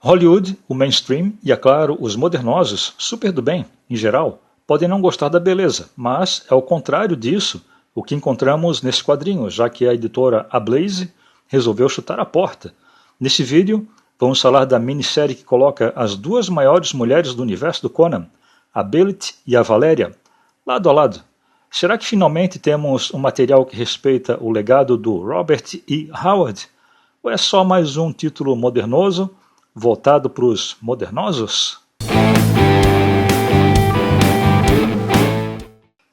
Hollywood, o mainstream e, é claro, os modernosos, super do bem, em geral, podem não gostar da beleza, mas é o contrário disso o que encontramos nesse quadrinho, já que a editora Ablaze resolveu chutar a porta. Nesse vídeo, vamos falar da minissérie que coloca as duas maiores mulheres do universo do Conan, a Belit e a Valéria, lado a lado. Será que finalmente temos um material que respeita o legado do Robert E. Howard? Ou é só mais um título modernoso, voltado para os modernosos?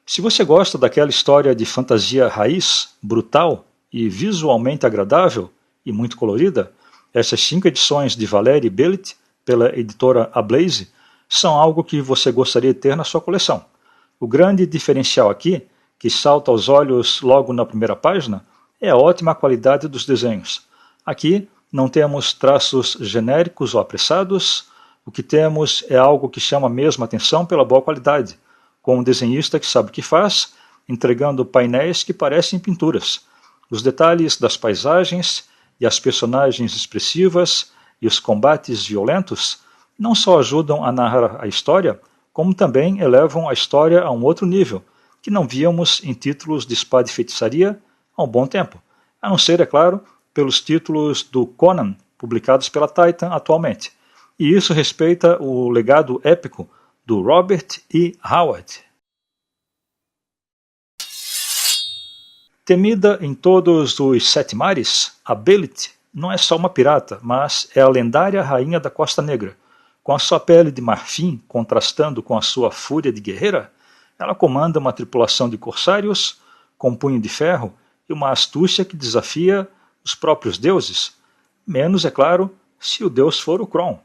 Se você gosta daquela história de fantasia raiz, brutal e visualmente agradável e muito colorida, essas 5 edições de Valéria e Belit, pela editora Ablaze, são algo que você gostaria de ter na sua coleção. O grande diferencial aqui, que salta aos olhos logo na primeira página, é a ótima qualidade dos desenhos. Aqui não temos traços genéricos ou apressados, o que temos é algo que chama mesmo a atenção pela boa qualidade, com um desenhista que sabe o que faz, entregando painéis que parecem pinturas. Os detalhes das paisagens e as personagens expressivas e os combates violentos não só ajudam a narrar a história, como também elevam a história a um outro nível, que não víamos em títulos de espada e feitiçaria há um bom tempo, a não ser, é claro, pelos títulos do Conan, publicados pela Titan atualmente. E isso respeita o legado épico do Robert E. Howard. Temida em todos os 7 mares, a Belit não é só uma pirata, mas é a lendária rainha da Costa Negra. Com a sua pele de marfim contrastando com a sua fúria de guerreira, ela comanda uma tripulação de corsários com um punho de ferro e uma astúcia que desafia os próprios deuses, menos, é claro, se o deus for o Kron.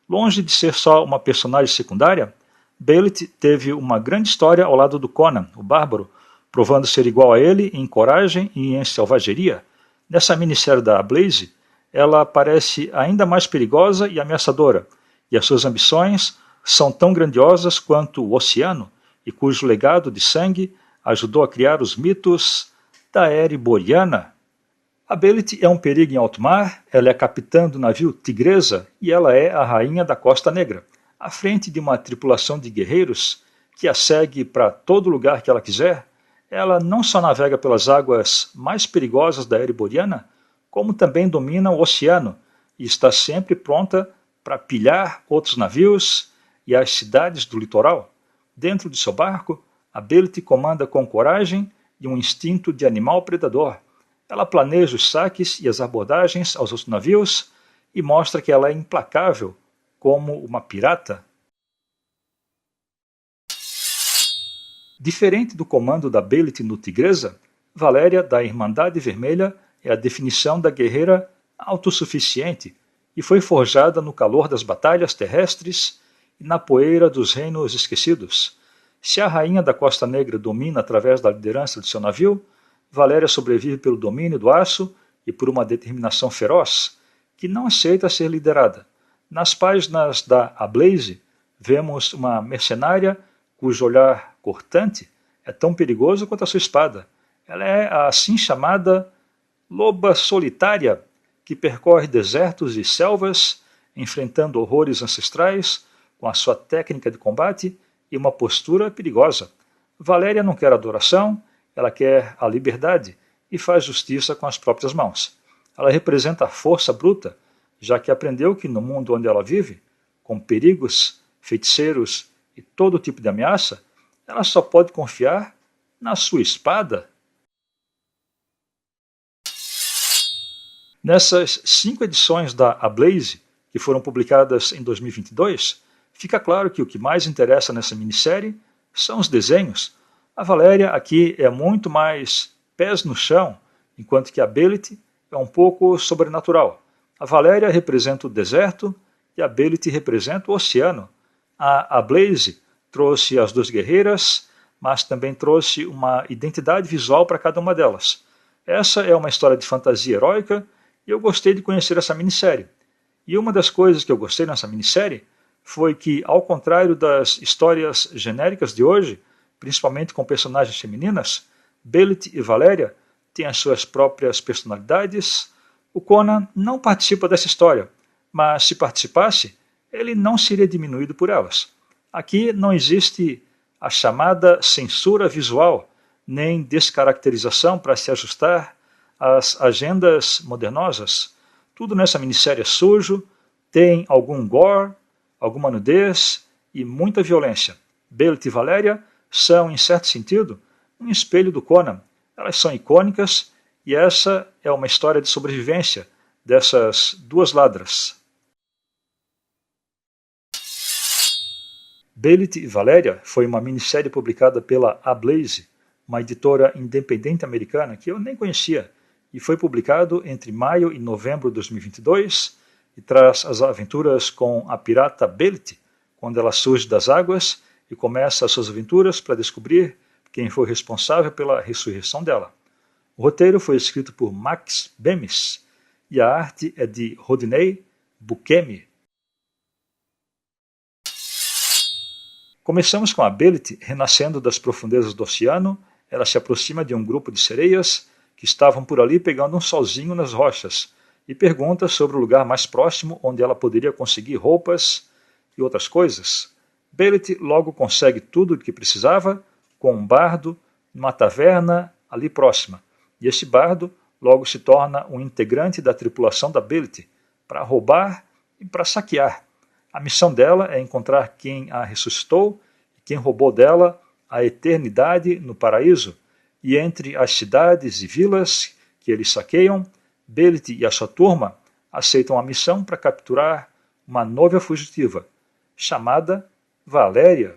Longe de ser só uma personagem secundária, Belit teve uma grande história ao lado do Conan, o Bárbaro, provando ser igual a ele em coragem e em selvageria. Nessa minissérie da Ablaze, ela parece ainda mais perigosa e ameaçadora, e as suas ambições são tão grandiosas quanto o oceano, e cujo legado de sangue ajudou a criar os mitos da Era Boreana. A Belit é um perigo em alto mar, ela é capitã do navio Tigresa e ela é a rainha da Costa Negra, à frente de uma tripulação de guerreiros que a segue para todo lugar que ela quiser. Ela não só navega pelas águas mais perigosas da Era Boreana, como também domina o oceano e está sempre pronta para pilhar outros navios e as cidades do litoral. Dentro de seu barco, a Belit comanda com coragem e um instinto de animal predador. Ela planeja os saques e as abordagens aos outros navios e mostra que ela é implacável como uma pirata. Diferente do comando da Belit no Tigresa, Valéria da Irmandade Vermelha é a definição da guerreira autossuficiente e foi forjada no calor das batalhas terrestres e na poeira dos reinos esquecidos. Se a rainha da Costa Negra domina através da liderança de seu navio, Valéria sobrevive pelo domínio do aço e por uma determinação feroz, que não aceita ser liderada. Nas páginas da Ablaze, vemos uma mercenária cujo olhar cortante é tão perigoso quanto a sua espada. Ela é a assim chamada loba solitária, que percorre desertos e selvas, enfrentando horrores ancestrais, com a sua técnica de combate e uma postura perigosa. Valéria não quer adoração, ela quer a liberdade e faz justiça com as próprias mãos. Ela representa a força bruta, já que aprendeu que no mundo onde ela vive, com perigos, feiticeiros e todo tipo de ameaça, ela só pode confiar na sua espada. Nessas 5 edições da Ablaze, que foram publicadas em 2022, fica claro que o que mais interessa nessa minissérie são os desenhos. A Valéria aqui é muito mais pés no chão, enquanto que a Belit é um pouco sobrenatural. A Valéria representa o deserto e a Belit representa o oceano. A Ablaze trouxe as 2 guerreiras, mas também trouxe uma identidade visual para cada uma delas. Essa é uma história de fantasia heróica e eu gostei de conhecer essa minissérie. E uma das coisas que eu gostei nessa minissérie foi que, ao contrário das histórias genéricas de hoje, principalmente com personagens femininas, Belit e Valéria têm as suas próprias personalidades. O Conan não participa dessa história, mas se participasse, ele não seria diminuído por elas. Aqui não existe a chamada censura visual, nem descaracterização para se ajustar às agendas modernosas. Tudo nessa minissérie é sujo, tem algum gore, alguma nudez e muita violência. Belit e Valéria são, em certo sentido, um espelho do Conan. Elas são icônicas e essa é uma história de sobrevivência dessas duas ladras. Belit e Valéria foi uma minissérie publicada pela Ablaze, uma editora independente americana que eu nem conhecia, e foi publicado entre maio e novembro de 2022 e traz as aventuras com a pirata Belit, quando ela surge das águas e começa as suas aventuras para descobrir quem foi responsável pela ressurreição dela. O roteiro foi escrito por Max Bemis e a arte é de Rodney Buscemi. Começamos com a Belit renascendo das profundezas do oceano. Ela se aproxima de um grupo de sereias que estavam por ali pegando um solzinho nas rochas e pergunta sobre o lugar mais próximo onde ela poderia conseguir roupas e outras coisas. Belit logo consegue tudo o que precisava com um bardo numa taverna ali próxima. E este bardo logo se torna um integrante da tripulação da Belit para roubar e para saquear. A missão dela é encontrar quem a ressuscitou e quem roubou dela a eternidade no paraíso. E entre as cidades e vilas que eles saqueiam, Belit e a sua turma aceitam a missão para capturar uma noiva fugitiva, chamada Valéria.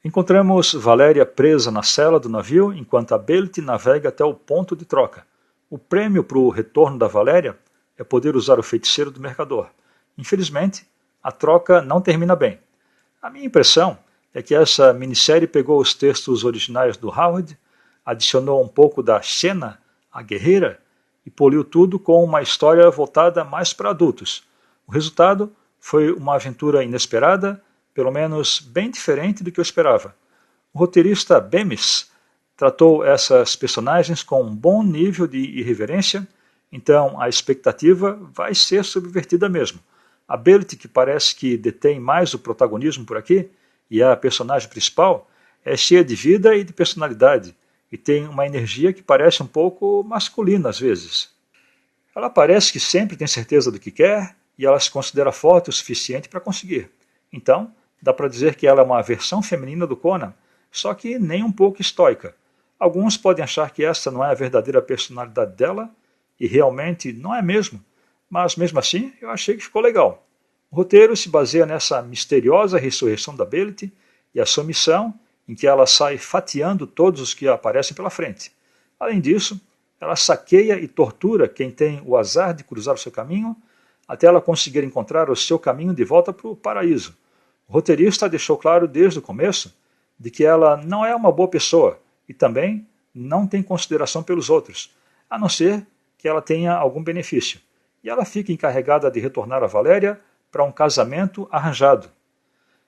Encontramos Valéria presa na cela do navio enquanto a Belit navega até o ponto de troca. O prêmio para o retorno da Valéria é poder usar o feiticeiro do mercador. Infelizmente, a troca não termina bem. A minha impressão é que essa minissérie pegou os textos originais do Howard, adicionou um pouco da Xena, a guerreira, e poliu tudo com uma história voltada mais para adultos. O resultado foi uma aventura inesperada, pelo menos bem diferente do que eu esperava. O roteirista Bemis tratou essas personagens com um bom nível de irreverência, então a expectativa vai ser subvertida mesmo. A Belit, que parece que detém mais o protagonismo por aqui, e é a personagem principal, é cheia de vida e de personalidade, e tem uma energia que parece um pouco masculina às vezes. Ela parece que sempre tem certeza do que quer, e ela se considera forte o suficiente para conseguir. Então, dá para dizer que ela é uma versão feminina do Conan, só que nem um pouco estoica. Alguns podem achar que essa não é a verdadeira personalidade dela, e realmente não é mesmo. Mas mesmo assim, eu achei que ficou legal. O roteiro se baseia nessa misteriosa ressurreição da Belit e a sua missão, em que ela sai fatiando todos os que aparecem pela frente. Além disso, ela saqueia e tortura quem tem o azar de cruzar o seu caminho, até ela conseguir encontrar o seu caminho de volta para o paraíso. O roteirista deixou claro desde o começo de que ela não é uma boa pessoa e também não tem consideração pelos outros, a não ser que ela tenha algum benefício. E ela fica encarregada de retornar a Valéria para um casamento arranjado.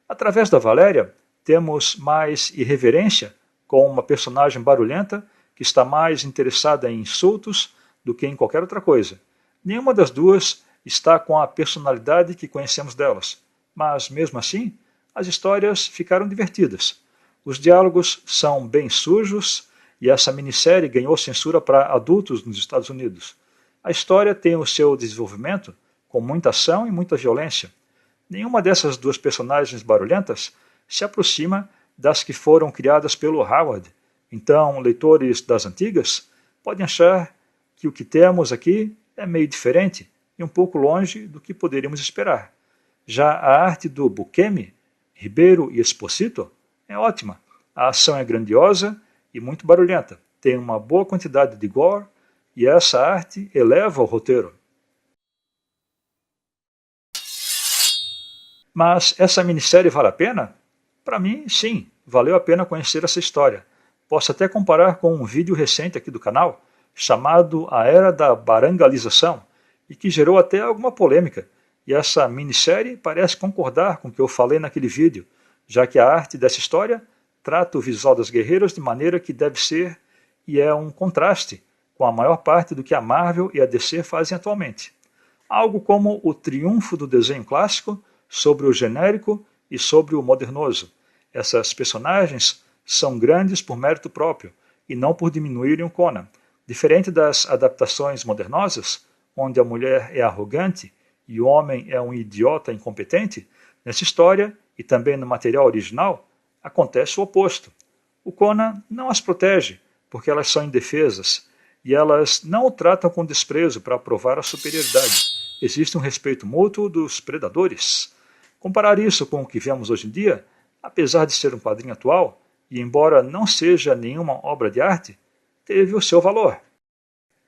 Através da Valéria, temos mais irreverência com uma personagem barulhenta que está mais interessada em insultos do que em qualquer outra coisa. Nenhuma das duas está com a personalidade que conhecemos delas, mas mesmo assim, as histórias ficaram divertidas. Os diálogos são bem sujos e essa minissérie ganhou censura para adultos nos Estados Unidos. A história tem o seu desenvolvimento com muita ação e muita violência. Nenhuma dessas duas personagens barulhentas se aproxima das que foram criadas pelo Howard. Então, leitores das antigas podem achar que o que temos aqui é meio diferente e um pouco longe do que poderíamos esperar. Já a arte do Buscemi, Ribeiro e Esposito é ótima. A ação é grandiosa e muito barulhenta. Tem uma boa quantidade de gore e essa arte eleva o roteiro. Mas essa minissérie vale a pena? Para mim, sim, valeu a pena conhecer essa história. Posso até comparar com um vídeo recente aqui do canal, chamado A Era da Barangalização, e que gerou até alguma polêmica. E essa minissérie parece concordar com o que eu falei naquele vídeo, já que a arte dessa história trata o visual das guerreiras de maneira que deve ser e é um contraste com a maior parte do que a Marvel e a DC fazem atualmente. Algo como o triunfo do desenho clássico sobre o genérico e sobre o modernoso. Essas personagens são grandes por mérito próprio e não por diminuírem o Conan. Diferente das adaptações modernosas, onde a mulher é arrogante e o homem é um idiota incompetente, nessa história e também no material original, acontece o oposto. O Conan não as protege, porque elas são indefesas, e elas não o tratam com desprezo para provar a superioridade. Existe um respeito mútuo dos predadores. Comparar isso com o que vemos hoje em dia, apesar de ser um quadrinho atual, e embora não seja nenhuma obra de arte, teve o seu valor.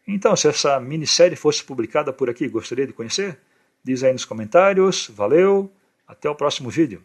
Então, se essa minissérie fosse publicada por aqui, gostaria de conhecer? Diz aí nos comentários. Valeu, até o próximo vídeo.